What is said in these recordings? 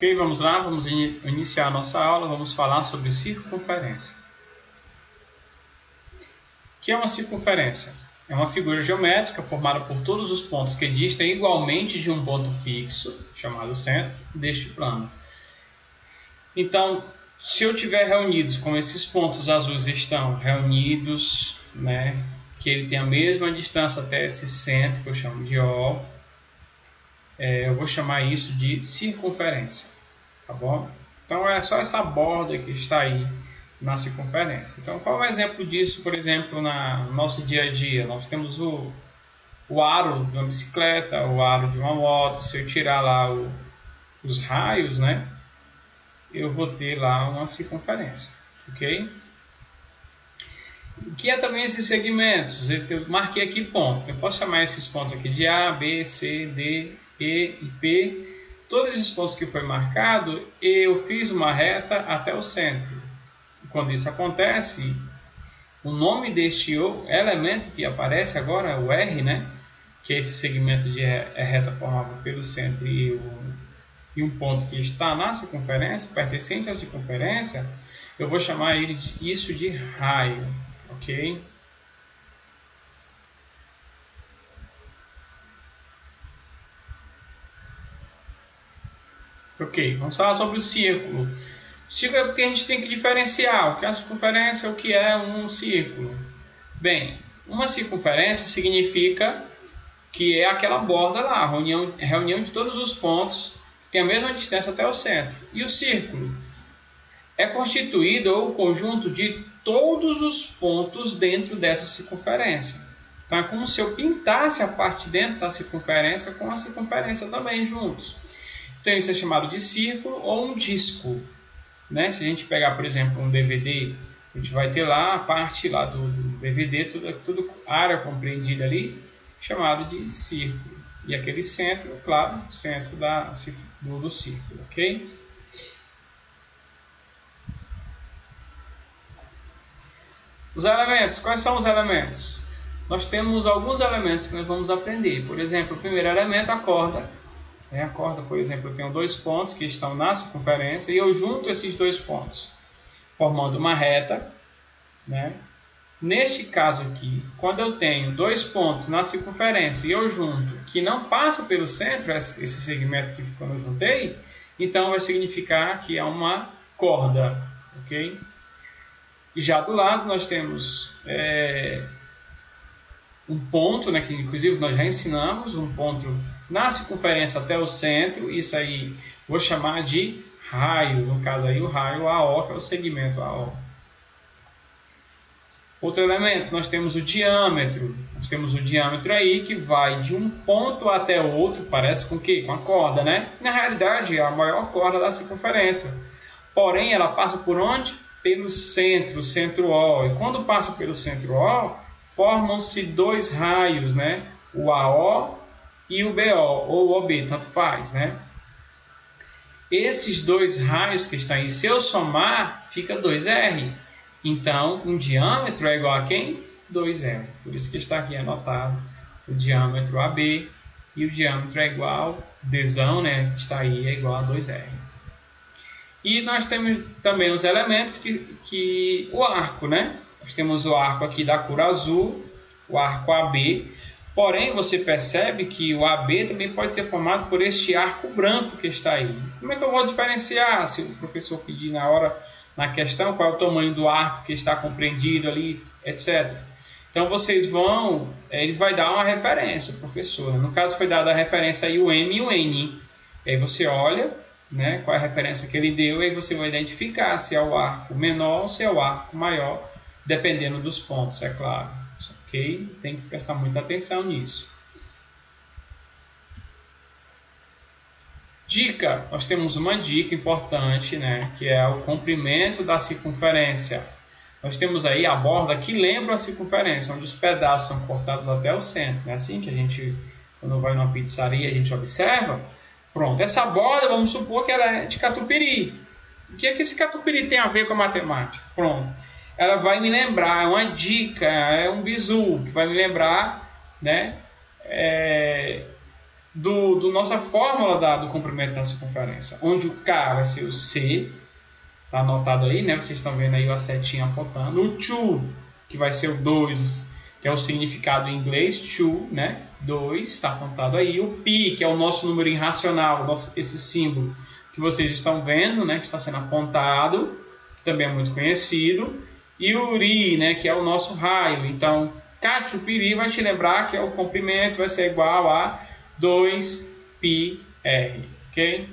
Ok, vamos lá, vamos iniciar a nossa aula, vamos falar sobre circunferência. O que é uma circunferência? É uma figura geométrica formada por todos os pontos que distam igualmente de um ponto fixo, chamado centro, deste plano. Então, se eu tiver reunidos, como esses pontos azuis estão reunidos, que ele tem a mesma distância até esse centro, que eu chamo de O, eu vou chamar isso de circunferência. Tá bom? Então é só essa borda que está aí na circunferência. Então qual é o exemplo disso, por exemplo, no nosso dia a dia? Nós temos o aro de uma bicicleta, o aro de uma moto. Se eu tirar lá os raios, eu vou ter lá uma circunferência. Ok? O que é também esses segmentos? Eu marquei aqui pontos. Eu posso chamar esses pontos aqui de A, B, C, D, E e P. Todos esses pontos que foi marcado, eu fiz uma reta até o centro. Quando isso acontece, o nome deste elemento que aparece agora é o R, que é esse segmento de reta formado pelo centro e um ponto que está na circunferência, pertencente à circunferência, eu vou chamar isso de raio, ok? Ok, vamos falar sobre o círculo. O círculo é porque a gente tem que diferenciar o que é a circunferência e o que é um círculo. Bem, uma circunferência significa que é aquela borda lá, a reunião de todos os pontos que tem a mesma distância até o centro. E o círculo é constituído ou conjunto de todos os pontos dentro dessa circunferência. Então é como se eu pintasse a parte de dentro da circunferência com a circunferência também juntos. Então isso é chamado de círculo ou um disco. Se a gente pegar, por exemplo, um DVD, a gente vai ter lá a parte lá do DVD, tudo área compreendida ali, chamado de círculo. E aquele centro, claro, centro do círculo, ok? Os elementos, quais são os elementos? Nós temos alguns elementos que nós vamos aprender. Por exemplo, o primeiro elemento é a corda. A corda, por exemplo, eu tenho dois pontos que estão na circunferência e eu junto esses dois pontos, formando uma reta. Neste caso aqui, quando eu tenho dois pontos na circunferência e eu junto, que não passa pelo centro, esse segmento que quando eu juntei, então vai significar que é uma corda. Ok? E já do lado nós temos um ponto, que inclusive nós já ensinamos, um ponto na circunferência até o centro, isso aí vou chamar de raio, no caso aí o raio AO, que é o segmento AO. Outro elemento, nós temos o diâmetro. Nós temos o diâmetro aí que vai de um ponto até outro, parece com o quê? Com a corda, Na realidade é a maior corda da circunferência. Porém, ela passa por onde? Pelo centro, o centro O. E quando passa pelo centro O, formam-se dois raios, o AO e o BO, ou OB, tanto faz, Esses dois raios que estão aí, se eu somar, fica 2R. Então, um diâmetro é igual a quem? 2R. Por isso que está aqui anotado o diâmetro AB e o diâmetro é igual, Dzão, que está aí, é igual a 2R. E nós temos também os elementos que o arco, Nós temos o arco aqui da cor azul, o arco AB. Porém, você percebe que o AB também pode ser formado por este arco branco que está aí. Como é que eu vou diferenciar? Se o professor pedir na questão qual é o tamanho do arco que está compreendido ali, etc. Então, eles vão dar uma referência, o professor. No caso, foi dada a referência aí o M e o N. E aí você olha, qual é a referência que ele deu, e aí você vai identificar se é o arco menor ou se é o arco maior, dependendo dos pontos, é claro. Ok? Tem que prestar muita atenção nisso. Dica, nós temos uma dica importante, que é o comprimento da circunferência. Nós temos aí a borda que lembra a circunferência, onde os pedaços são cortados até o centro. É assim que a gente, quando vai numa pizzaria, a gente observa. Pronto, essa borda, vamos supor que ela é de catupiry. O que é que esse catupiry tem a ver com a matemática? Pronto, ela vai me lembrar, é uma dica, é um bizu que vai me lembrar, do nossa fórmula do comprimento da circunferência, onde o K vai ser o C, está anotado aí, né? Vocês estão vendo aí a setinha apontando. O 2, que vai ser o 2, que é o significado em inglês, 2, né? 2, está apontado aí. O π, que é o nosso número irracional, esse símbolo que vocês estão vendo, né? Que está sendo apontado, que também é muito conhecido. E o ρ, né? Que é o nosso raio. Então, Cachupiri vai te lembrar que é o comprimento, vai ser igual a 2πr, ok?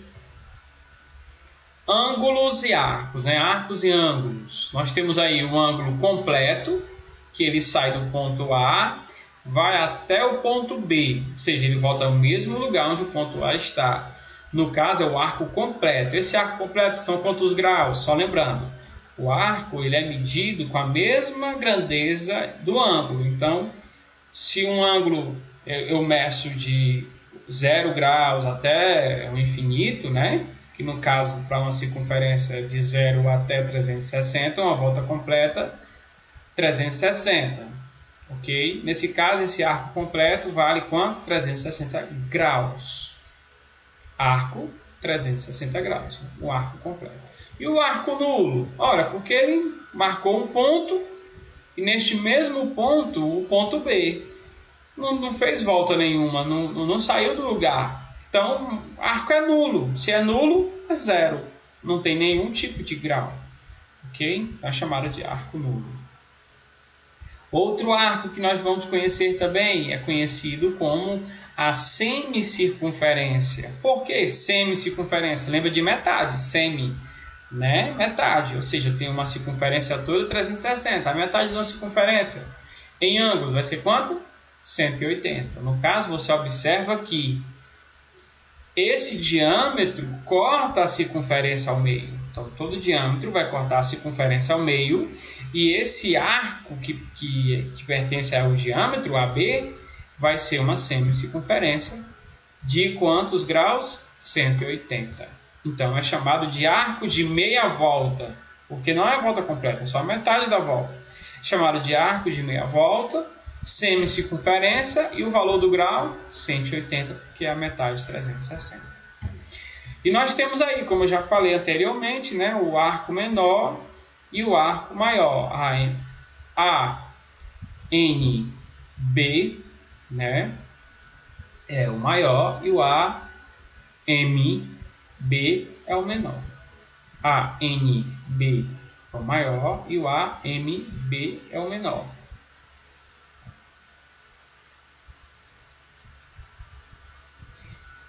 Ângulos e arcos, né? Arcos e ângulos. Nós temos aí o ângulo completo, que ele sai do ponto A, vai até o ponto B, ou seja, ele volta ao mesmo lugar onde o ponto A está. No caso, é o arco completo. Esse arco completo são quantos graus? Só lembrando, o arco ele é medido com a mesma grandeza do ângulo. Então, se um ângulo eu meço de 0 graus até o infinito, né? Que no caso, para uma circunferência de 0 até 360, uma volta completa, 360, ok? Nesse caso, esse arco completo vale quanto? 360 graus. Arco, 360 graus, o arco completo. E o arco nulo? Ora, porque ele marcou um ponto, e neste mesmo ponto, o ponto B. Não fez volta nenhuma, não saiu do lugar. Então, arco é nulo. Se é nulo, é 0. Não tem nenhum tipo de grau. Ok? É chamado de arco nulo. Outro arco que nós vamos conhecer também é conhecido como a semicircunferência. Por que semicircunferência? Lembra de metade, semi, né? Metade, ou seja, tem uma circunferência toda 360. A metade da circunferência em ângulos vai ser quanto? 180. No caso, você observa que esse diâmetro corta a circunferência ao meio. Então, todo diâmetro vai cortar a circunferência ao meio. E esse arco que pertence ao diâmetro, AB, vai ser uma semicircunferência de quantos graus? 180. Então, é chamado de arco de meia volta. Porque não é a volta completa, é só a metade da volta. É chamado de arco de meia volta, semicircunferência, e o valor do grau, 180, que é a metade de 360. E nós temos aí, como eu já falei anteriormente, né, o arco menor e o arco maior. A N B, né, é o maior, e o A M B é o menor. A N B é o maior e o A M B é o menor.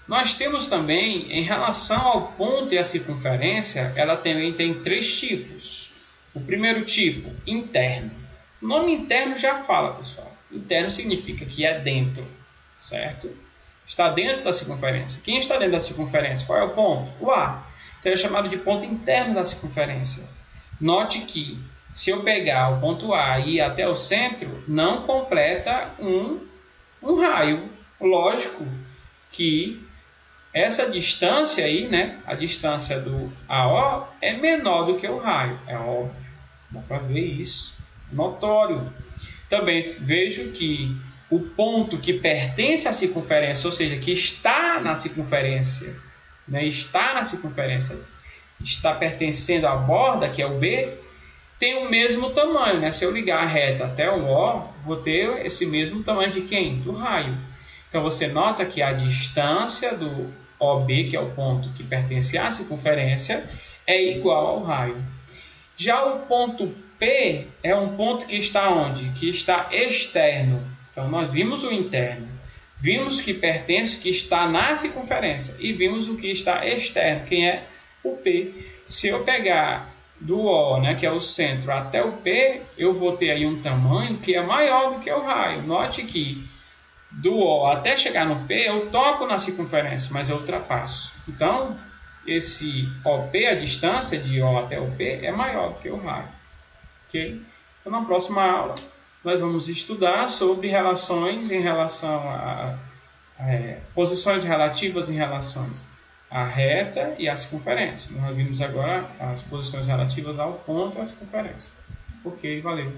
Nós temos também, em relação ao ponto e à circunferência, ela também tem 3 tipos. O primeiro tipo, interno. O nome interno já fala, pessoal. Interno significa que é dentro, certo? Está dentro da circunferência. Quem está dentro da circunferência? Qual é o ponto? O A. Então é chamado de ponto interno da circunferência. Note que, se eu pegar o ponto A e ir até o centro, não completa um raio. Lógico que essa distância aí, né, a distância do AO é menor do que o raio, é óbvio. Dá para ver isso, notório. Também vejo que o ponto que pertence à circunferência, ou seja, que está na circunferência, né, está pertencendo à borda, que é o B, tem o mesmo tamanho, né? Se eu ligar a reta até o O, vou ter esse mesmo tamanho de quem? Do raio. Então você nota que a distância do OB, que é o ponto que pertence à circunferência, é igual ao raio. Já o ponto P é um ponto que está onde? Que está externo. Então nós vimos o interno, vimos que pertence, que está na circunferência, e vimos o que está externo, quem é o P. Se eu pegar do O, né, que é o centro, até o P, eu vou ter aí um tamanho que é maior do que o raio. Note que do O até chegar no P, eu toco na circunferência, mas eu ultrapasso. Então, esse OP, a distância de O até o P, é maior do que o raio. Okay? Então, na próxima aula, nós vamos estudar sobre relações em relação a posições relativas em relação à reta e à circunferência. Nós vimos agora as posições relativas ao ponto e à circunferência. Ok, valeu.